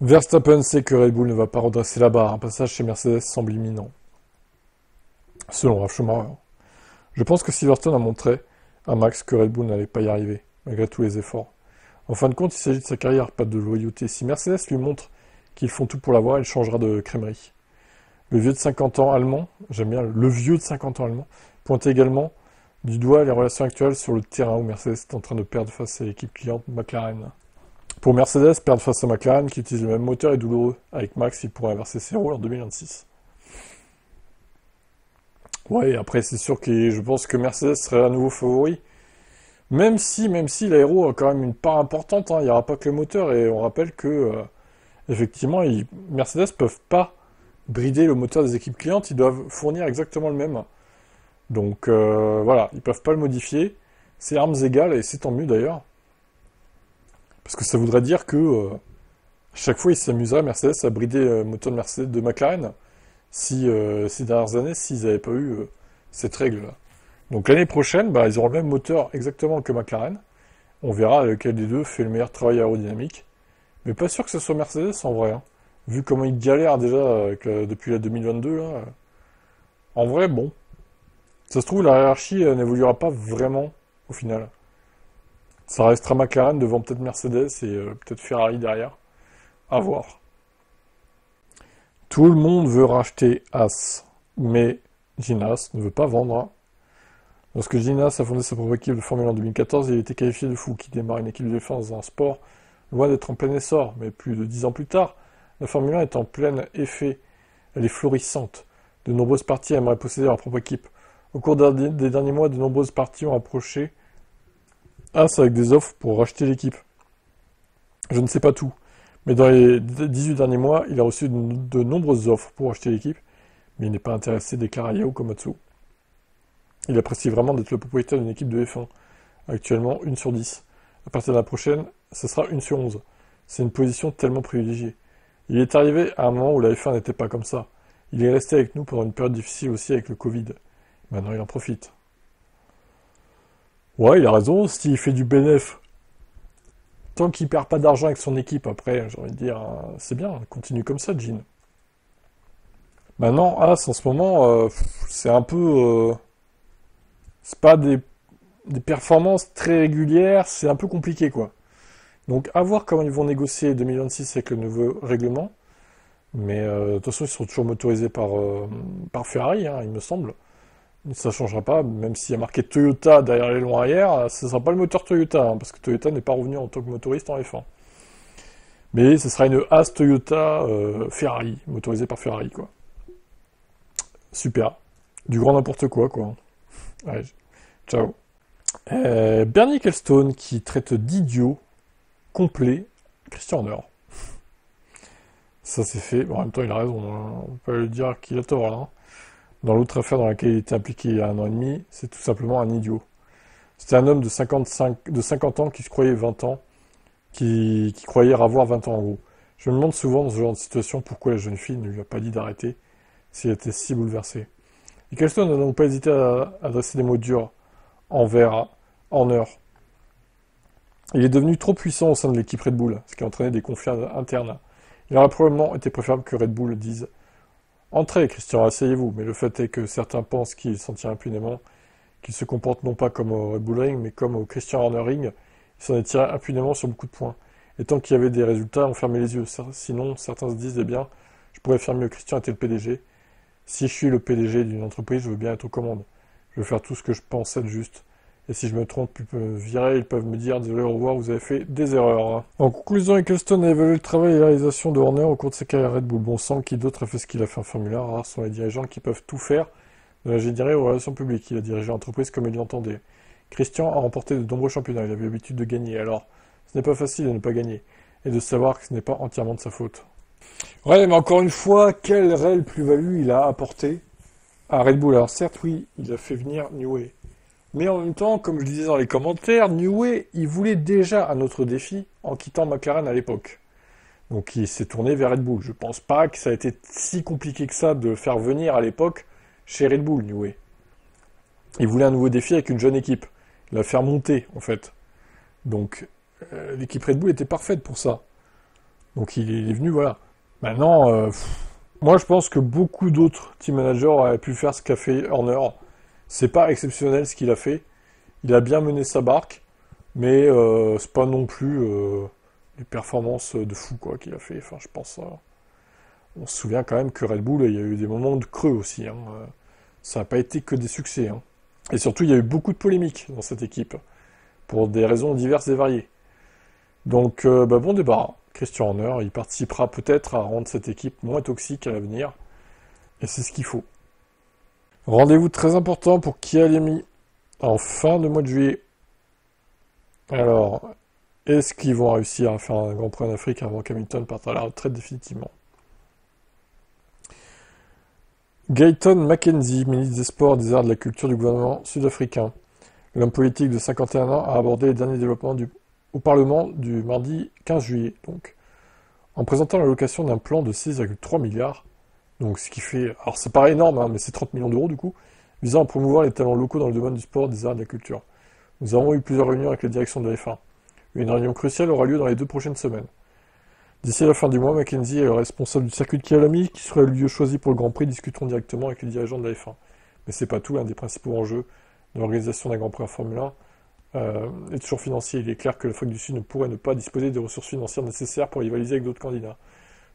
Verstappen sait que Red Bull ne va pas redresser la barre. Un passage chez Mercedes semble imminent. Selon Ralf Schumacher. Je pense que Silverstone a montré à Max que Red Bull n'allait pas y arriver, malgré tous les efforts. En fin de compte, il s'agit de sa carrière, pas de loyauté. Si Mercedes lui montre qu'ils font tout pour l'avoir, il changera de crèmerie. Le vieux de 50 ans allemand, j'aime bien le vieux de 50 ans allemand, pointe également du doigt les relations actuelles sur le terrain où Mercedes est en train de perdre face à l'équipe cliente McLaren. Pour Mercedes, perdre face à McLaren, qui utilise le même moteur, est douloureux. Avec Max, il pourrait inverser ses rôles en 2026. Ouais, après, c'est sûr que je pense que Mercedes serait à nouveau favori. Même si l'aéro a quand même une part importante, hein, il n'y aura pas que le moteur, et on rappelle que, effectivement, Mercedes peuvent pas brider le moteur des équipes clientes, ils doivent fournir exactement le même. Donc voilà, ils peuvent pas le modifier. C'est armes égales, et c'est tant mieux d'ailleurs. Parce que ça voudrait dire que chaque fois, ils s'amuseraient, Mercedes, à brider le moteur de Mercedes de McLaren si ces dernières années, s'ils n'avaient pas eu cette règle-là. Donc l'année prochaine, bah, ils auront le même moteur exactement que McLaren. On verra lequel des deux fait le meilleur travail aérodynamique. Mais pas sûr que ce soit Mercedes en vrai, hein. Vu comment ils galèrent déjà depuis la 2022, là. En vrai, bon. Ça se trouve, la hiérarchie n'évoluera pas vraiment au final. Ça restera McLaren devant peut-être Mercedes et peut-être Ferrari derrière. À voir. Tout le monde veut racheter As, mais Gene ne veut pas vendre, hein. Lorsque Gene a fondé sa propre équipe de Formule 1 en 2014, il a été qualifié de fou, qui démarre une équipe de défense dans un sport loin d'être en plein essor, mais plus de 10 ans plus tard, la Formule 1 est en plein effet, elle est florissante. De nombreuses parties aimeraient posséder leur propre équipe. Au cours des derniers mois, de nombreuses parties ont approché As avec des offres pour racheter l'équipe. Je ne sais pas tout, mais dans les 18 derniers mois, il a reçu de nombreuses offres pour racheter l'équipe, mais il n'est pas intéressé, déclare Yao Komatsu. Il apprécie vraiment d'être le propriétaire d'une équipe de F1. Actuellement, 1 sur 10. À partir de la prochaine, ce sera 1 sur 11. C'est une position tellement privilégiée. Il est arrivé à un moment où la F1 n'était pas comme ça. Il est resté avec nous pendant une période difficile aussi avec le Covid. Maintenant, il en profite. Ouais, il a raison, s'il fait du bénéf. Tant qu'il perd pas d'argent avec son équipe, après, j'ai envie de dire, c'est bien, continue comme ça, Jean. Maintenant, As, en ce moment, c'est un peu... c'est pas des performances très régulières, c'est un peu compliqué, quoi. Donc, à voir comment ils vont négocier 2026 avec le nouveau règlement. Mais de toute façon, ils sont toujours motorisés par Ferrari, hein, il me semble. Ça ne changera pas, même s'il y a marqué Toyota derrière les longs arrière, ce ne sera pas le moteur Toyota, hein, parce que Toyota n'est pas revenu en tant que motoriste en F1. Mais ce sera une As Toyota Ferrari, motorisée par Ferrari, quoi. Super. Du grand n'importe quoi, quoi. Ouais, ciao. Bernie Ecclestone qui traite d'idiot complet Christian Horner. Ça c'est fait. Bon, en même temps, il a raison, hein. On peut lui dire qu'il a tort, hein. Dans l'autre affaire dans laquelle il était impliqué il y a 1 an et demi, c'est tout simplement un idiot. C'était un homme de 50 ans qui se croyait 20 ans, qui croyait avoir 20 ans en gros. Je me demande souvent dans ce genre de situation pourquoi la jeune fille ne lui a pas dit d'arrêter s'il était si bouleversé. Ecclestone n'a donc pas hésité à adresser des mots durs envers Horner. Il est devenu trop puissant au sein de l'équipe Red Bull, ce qui a entraîné des conflits internes. Il aurait probablement été préférable que Red Bull dise entrez, Christian, asseyez-vous, mais le fait est que certains pensent qu'il s'en tient impunément, qu'il se comporte non pas comme au Red Bull Ring, mais comme au Christian Horner Ring. Il s'en est tiré impunément sur beaucoup de points. Et tant qu'il y avait des résultats, on fermait les yeux. Sinon, certains se disent, eh bien, je pourrais faire mieux, Christian était le PDG. Si je suis le PDG d'une entreprise, je veux bien être aux commandes. Je veux faire tout ce que je pense être juste. Et si je me trompe, ils peuvent me virer, ils peuvent me dire, désolé, au revoir, vous avez fait des erreurs. En conclusion, Ecclestone a évalué le travail et la réalisation de Horner au cours de sa carrière Red Bull. Bon sang, qui d'autre a fait ce qu'il a fait en Formule 1? Rares sont les dirigeants qui peuvent tout faire, de l'ingénierie aux relations publiques. Il a dirigé l'entreprise comme il l'entendait. Christian a remporté de nombreux championnats, il avait l'habitude de gagner. Alors, ce n'est pas facile de ne pas gagner, et de savoir que ce n'est pas entièrement de sa faute. Ouais, mais encore une fois, quelle réelle plus-value il a apporté à Red Bull? Alors certes, oui, il a fait venir Newey. Mais en même temps, comme je disais dans les commentaires, Newey, il voulait déjà un autre défi en quittant McLaren à l'époque. Donc il s'est tourné vers Red Bull. Je pense pas que ça a été si compliqué que ça de faire venir à l'époque chez Red Bull, Newey. Il voulait un nouveau défi avec une jeune équipe. La faire monter, en fait. Donc l'équipe Red Bull était parfaite pour ça. Donc il est venu, voilà. Maintenant, moi je pense que beaucoup d'autres team managers auraient pu faire ce qu'a fait Horner. C'est pas exceptionnel ce qu'il a fait. Il a bien mené sa barque, mais c'est pas non plus les performances de fou quoi qu'il a fait. Enfin, je pense. On se souvient quand même que Red Bull, il y a eu des moments de creux aussi. Hein. Ça n'a pas été que des succès. Hein. Et surtout, il y a eu beaucoup de polémiques dans cette équipe, pour des raisons diverses et variées. Donc, bon débat. Christian Horner, il participera peut-être à rendre cette équipe moins toxique à l'avenir. Et c'est ce qu'il faut. Rendez-vous très important pour Kyalami en fin de mois de juillet. Alors, est-ce qu'ils vont réussir à faire un Grand Prix en Afrique avant qu'Hamilton parte à la retraite définitivement? Gayton Mackenzie, ministre des Sports, des Arts et de la Culture du gouvernement sud-africain. L'homme politique de 51 ans a abordé les derniers développements au Parlement du mardi 15 juillet, donc, en présentant l'allocation d'un plan de 6,3 milliards, donc ce qui fait, alors ça paraît énorme, hein, mais c'est 30 millions d'euros du coup, visant à promouvoir les talents locaux dans le domaine du sport, des arts et de la culture. Nous avons eu plusieurs réunions avec la direction de la F1. Une réunion cruciale aura lieu dans les 2 prochaines semaines. D'ici la fin du mois, Mackenzie et le responsable du circuit de Kyalami, qui serait le lieu choisi pour le Grand Prix, discuteront directement avec les dirigeants de la F1. Mais c'est pas tout, l'un des principaux enjeux de l'organisation d'un Grand Prix en Formule 1 est toujours financier. Il est clair que l'Afrique du Sud ne pourrait ne pas disposer des ressources financières nécessaires pour rivaliser avec d'autres candidats.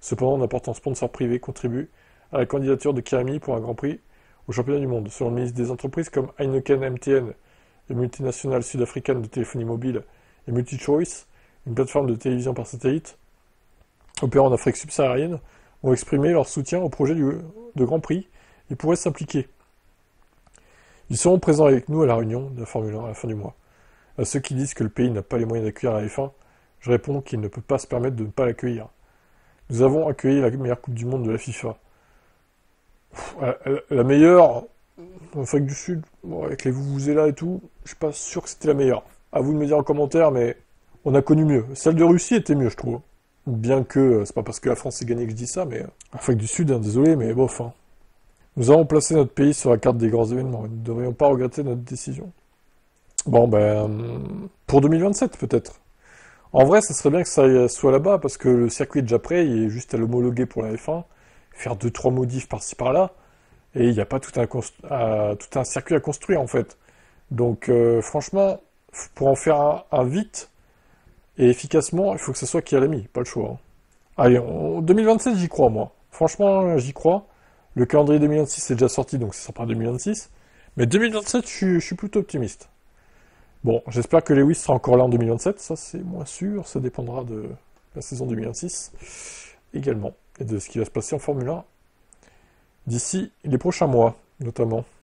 Cependant, d'importants sponsors privés contribuent à la candidature de Kyalami pour un Grand Prix au championnat du monde. Selon le ministre des Entreprises comme Heineken MTN, la multinationale sud-africaine de téléphonie mobile, et MultiChoice, une plateforme de télévision par satellite, opérant en Afrique subsaharienne, ont exprimé leur soutien au projet de Grand Prix et pourraient s'impliquer. Ils seront présents avec nous à la réunion de la Formule 1 à la fin du mois. À ceux qui disent que le pays n'a pas les moyens d'accueillir la F1, je réponds qu'il ne peut pas se permettre de ne pas l'accueillir. Nous avons accueilli la meilleure Coupe du Monde de la FIFA. La meilleure, en Afrique du Sud, bon, avec les vuvuzelas et tout, je suis pas sûr que c'était la meilleure. À vous de me dire en commentaire, mais on a connu mieux. Celle de Russie était mieux, je trouve. Bien que, c'est pas parce que la France est gagnée que je dis ça, mais Afrique du Sud, hein, désolé, mais bof. Hein. Nous avons placé notre pays sur la carte des grands événements. Nous ne devrions pas regretter notre décision. Bon, pour 2027 peut-être. En vrai, ça serait bien que ça soit là-bas, parce que le circuit est déjà prêt, il est juste à l'homologuer pour la F1, faire 2-3 modifs par-ci par-là, et il n'y a pas tout un circuit à construire en fait. Donc franchement, pour en faire un vite et efficacement, il faut que ce soit Kyalami, pas le choix. Hein. Allez, 2027 j'y crois moi. Franchement, j'y crois. Le calendrier 2026 est déjà sorti, donc ce sera pas 2026. Mais 2027, je suis plutôt optimiste. Bon, j'espère que Lewis sera encore là en 2027, ça c'est moins sûr, ça dépendra de la saison 2026 également, et de ce qui va se passer en Formule 1 d'ici les prochains mois, notamment.